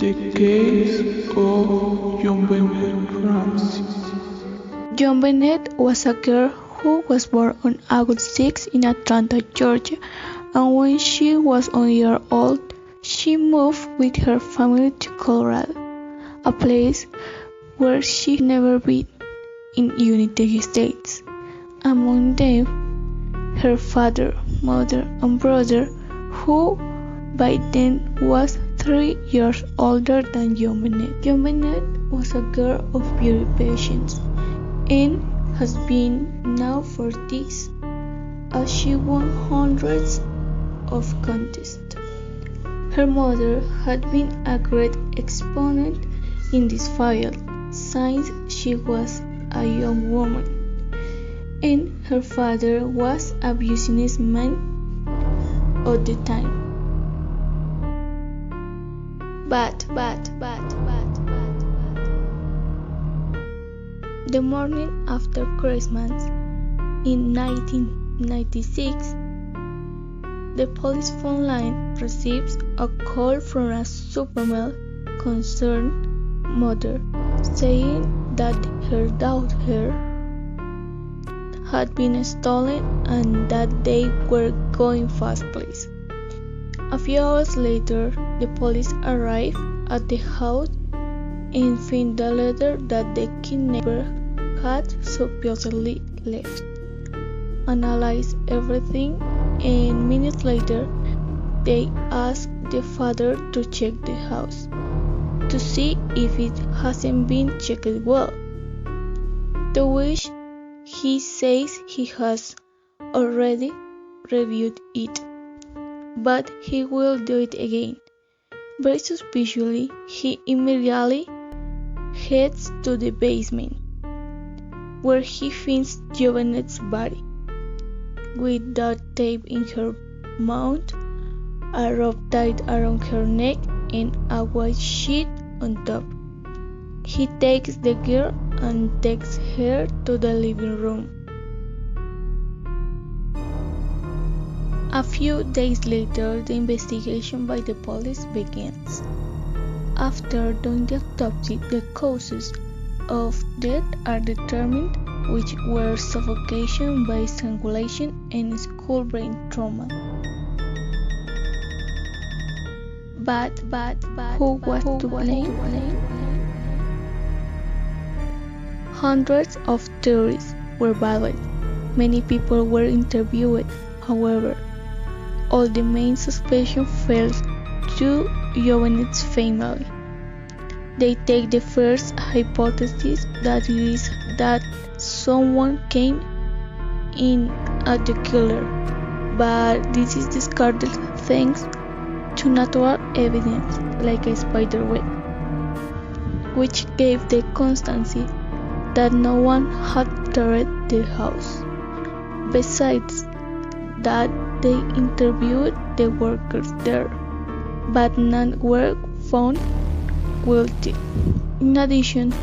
The case of John Bennett Ramsey. John Bennett was a girl who was born on August 6 in Atlanta, Georgia, and when she was 1 year old, she moved with her family to Colorado, a place where she had never been in the United States. Among them, her father, mother, and brother, who by then was 3 years older than John Bennett. John Bennett was a girl of beauty patience and has been now for this, as she won hundreds of contests. Her mother had been a great exponent in this field since she was a young woman, and her father was a businessman at the time. But the morning after Christmas in 1996, the police phone line receives a call from a supermarket concerned mother saying that her daughter had been stolen and that they were going fast place. A few hours later, the police arrived at the house and found the letter that the kidnapper had supposedly left. Analyzed everything, and minutes later, they asked the father to check the house to see if it hasn't been checked well, to which he says he has already reviewed it, but he will do it again. Very suspiciously, he immediately heads to the basement, where he finds John Bennett's body, with duct tape in her mouth, a rope tied around her neck, and a white sheet on top. He takes the girl and takes her to the living room. A few days later, the investigation by the police begins. After doing the autopsy, the causes of death are determined, which were suffocation by strangulation and skull brain trauma. But who was to blame? Hundreds of theories were valid. Many people were interviewed. However, all the main suspicion fell to John Bennett's family. They take the first hypothesis, that it is that someone came in at the killer, but this is discarded thanks to natural evidence like a spider web, which gave the constancy that no one had entered the house. Besides that, they interviewed the workers there, but none were found guilty. In addition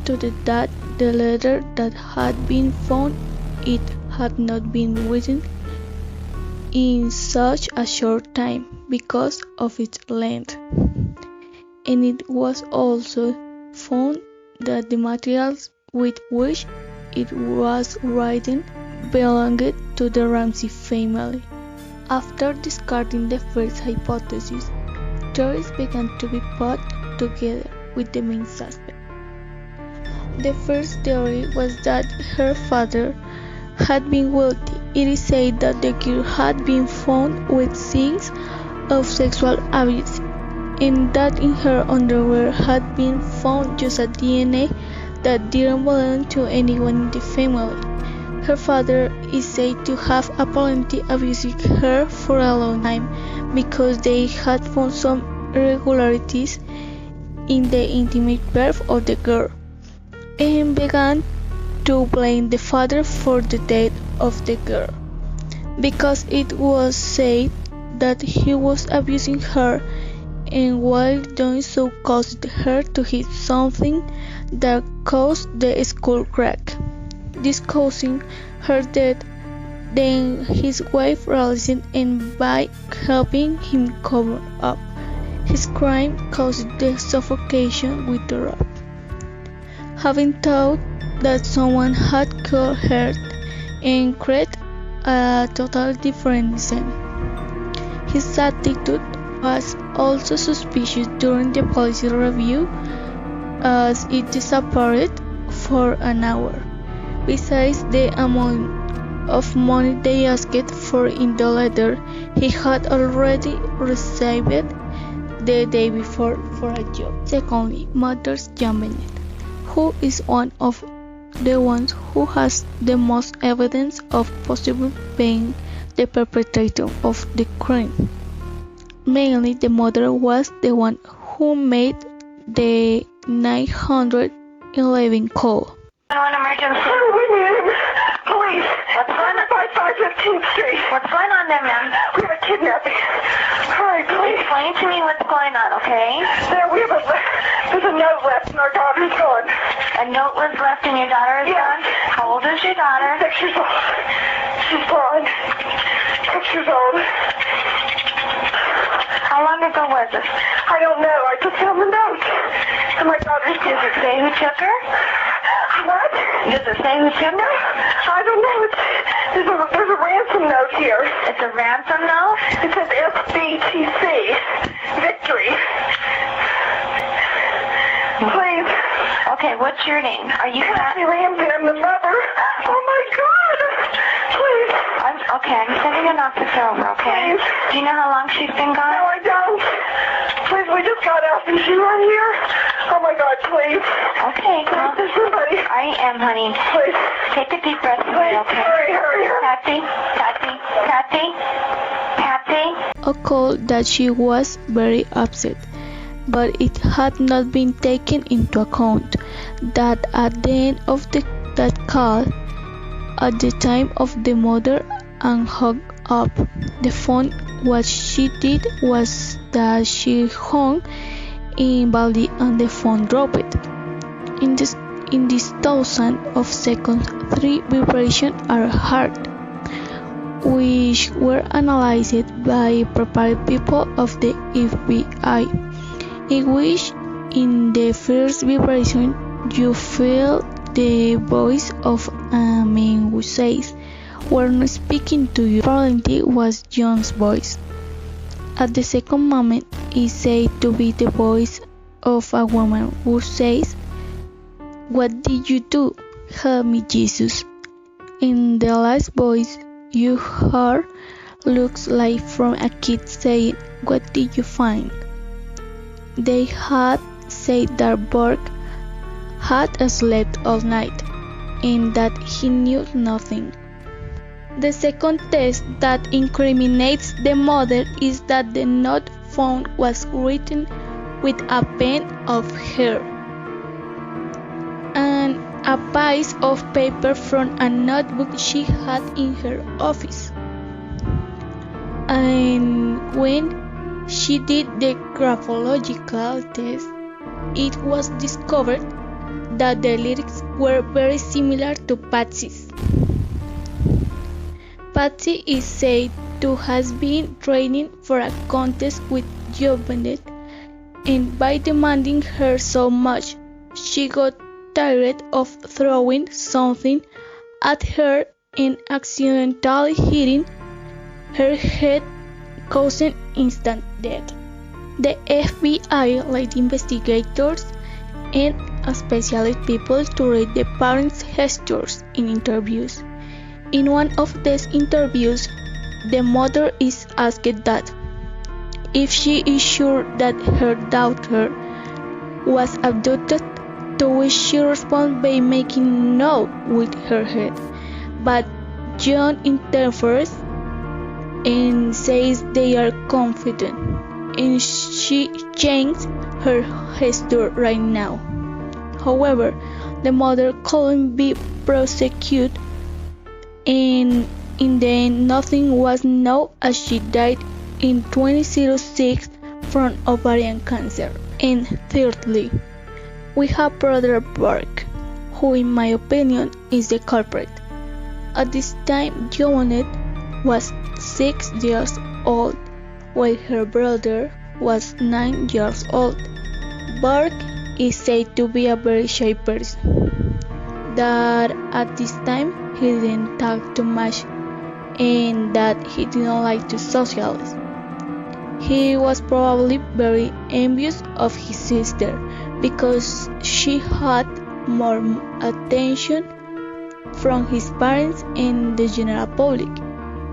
to that, the letter that had been found, it had not been written in such a short time because of its length, and it was also found that the materials with which it was written belonged to the Ramsey family. After discarding the first hypothesis, theories began to be put together with the main suspect. The first theory was that her father had been guilty. It is said that the girl had been found with signs of sexual abuse, and that in her underwear had been found just a DNA that didn't belong to anyone in the family. Her father is said to have apparently abused her for a long time because they had found some irregularities in the intimate part of the girl, and began to blame the father for the death of the girl, because it was said that he was abusing her, and while doing so caused her to hit something that caused the skull crack. This causing her death, then his wife realized, and by helping him cover up His crime caused the suffocation with the rope. Having thought that someone had killed her and created a totally different scene. His attitude was also suspicious during the police review, as it disappeared for an hour. Besides the amount of money they asked for in the letter he had already received the day before for a job. Secondly, matters John Bennett, who is one of the ones who has the most evidence of possibly being the perpetrator of the crime. Mainly, the mother was the one who made the 911 call. An emergency. Police. What's going on? 515th Street. What's going on there, ma'am? We have a kidnapping. Hurry, please. Explain to me what's going on, okay? There's a note left and our daughter's gone. A note was left and your daughter is Yes. gone? How old is your daughter? 6 years old. She's gone. 6 years old. How long ago was it? I don't know. I just found the note. And my daughter's Does it say who took her? What? Does it say who took her? I don't know. There's a ransom note here. It's a ransom note? It says FBTC. Victory. Please. Okay, what's your name? Are you Kathy Ramsey. I'm the mother. Oh my God. Please. I'm sending an officer over, okay? Please. Do you know how long she's been No, gone? I don't. Please, we just got out. Is she right here? Oh my God, please. Okay, well, There's somebody. I am, honey. Please. Take a deep breath Please. away, okay? Hurry. Patsy? A call that she was very upset, but it had not been taken into account that at the end of that call, at the time of the mother hung up the phone, what she did was that she hung in body and the phone dropped. In this thousand of seconds, 3 vibrations are heard, which were analyzed by prepared people of the FBI, in which in the first vibration you feel the voice of a man who says, "We're not speaking to you." Apparently was John's voice. At the second moment, is said to be the voice of a woman who says, "What did you do? Help me, Jesus." In the last voice you heard looks like from a kid saying, "What did you find?" They had said that Burke had slept all night and that he knew nothing. The second test that incriminates the mother is that the note found was written with a pen of hair and a piece of paper from a notebook she had in her office. And when she did the graphological test, it was discovered that the lyrics were very similar to Patsy's. Patsy is said to have been training for a contest with Jo Bennett, and by demanding her so much, she got tired of throwing something at her and accidentally hitting her head, causing instant death. The FBI led investigators and especially people to read the parents' gestures in interviews. In one of these interviews, the mother is asked that if she is sure that her daughter was abducted, to which she responds by making no with her head. But John interferes and says they are confident, and she changes her gesture right now. However, the mother couldn't be prosecuted, and in the end nothing was known as she died in 2006 from ovarian cancer. And thirdly, we have Brother Burke, who in my opinion is the culprit. At this time, Jo Bennett was 6 years old, while her brother was 9 years old. Burke is said to be a very shy person, that at this time he didn't talk too much and that he didn't like to socialize. He was probably very envious of his sister because she had more attention from his parents and the general public.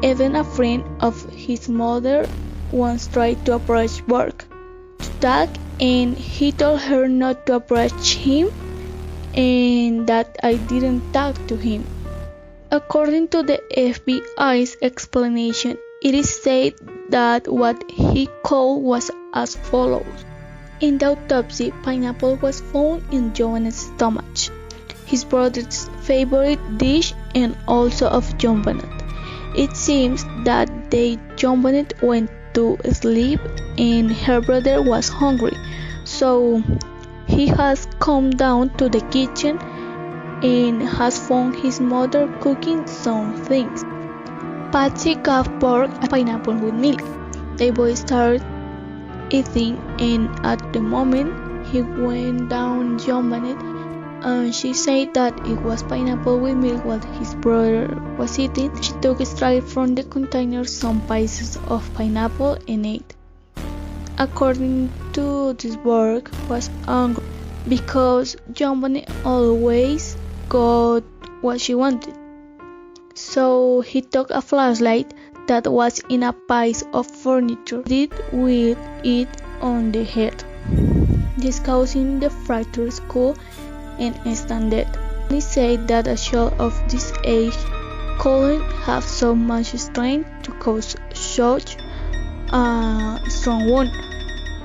Even a friend of his mother once tried to approach Burke to talk, and he told her not to approach him and that I didn't talk to him. According to the FBI's explanation, it is said that what he called was as follows. In the autopsy, pineapple was found in John's stomach, his brother's favorite dish and also of John Bennett. It seems that John Bennett went to sleep and her brother was hungry, so he has come down to the kitchen and has found his mother cooking some things. Patsy gave Burke a pineapple with milk. The boy started eating, and at the moment he went down John Bennett, and she said that it was pineapple with milk while his brother was eating. She took straight from the container some pieces of pineapple and ate. According to this, Burke was angry because John Bennett always got what she wanted. So he took a flashlight that was in a piece of furniture, did with it on the head, this causing the fracture skull and instant death. He said that a child of this age couldn't have so much strength to cause such a strong wound.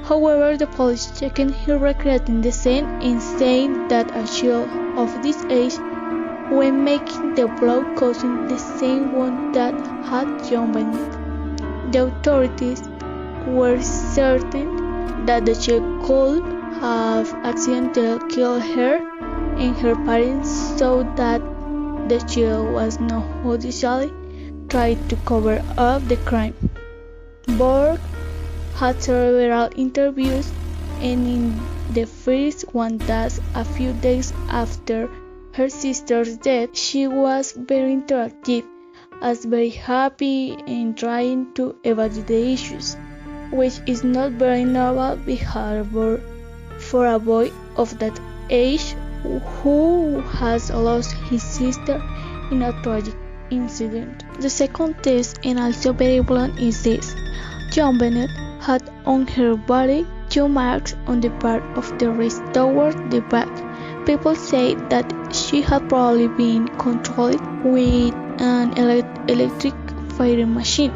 However, the police checked here recreating the scene and saying that a child of this age, when making the blow, causing the same wound that had John Bennett. The authorities were certain that the child could have accidentally killed her and her parents, so that the child was not judicially tried to cover up the crime. Burke had several interviews, and in the first one, that a few days after her sister's death, she was very interactive, as very happy and trying to evade the issues, which is not very normal behavior for a boy of that age who has lost his sister in a tragic incident. The second test, and also very blunt, is this. John Bennett had on her body 2 marks on the part of the wrist toward the back. People say that she had probably been controlled with an electric firing machine.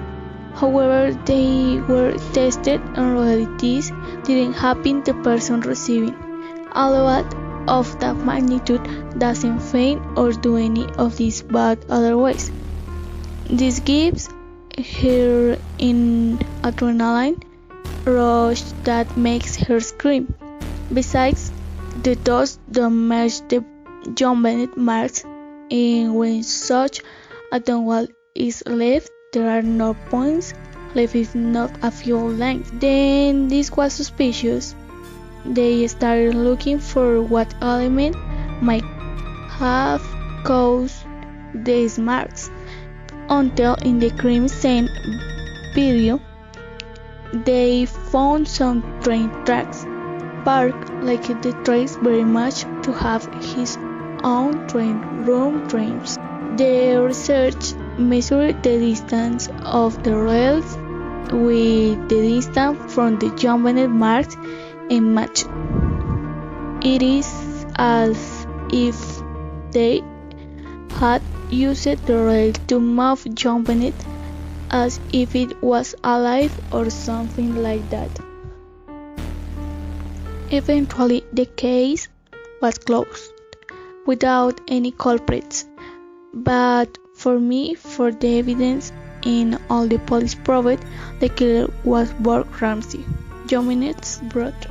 However, they were tested and realities didn't happen to the person receiving. A lot of that magnitude doesn't faint or do any of these bad otherwise. This gives her an adrenaline rush that makes her scream. Besides, the dust don't match the John Bennett marks, and when such a thin wall is left, there are no points left, if not a few lines. Then this was suspicious. They started looking for what element might have caused these marks, until in the crime scene video they found some train tracks. Burke liked the trains very much to have his own trains. The research measured the distance of the rails with the distance from the John Bennett marks and matched. It is as if they had used the rail to move John Bennett as if it was alive or something like that. Eventually, the case was closed without any culprits, but for the evidence and all the police proved, the killer was Burke Ramsey, John Bennett's brother.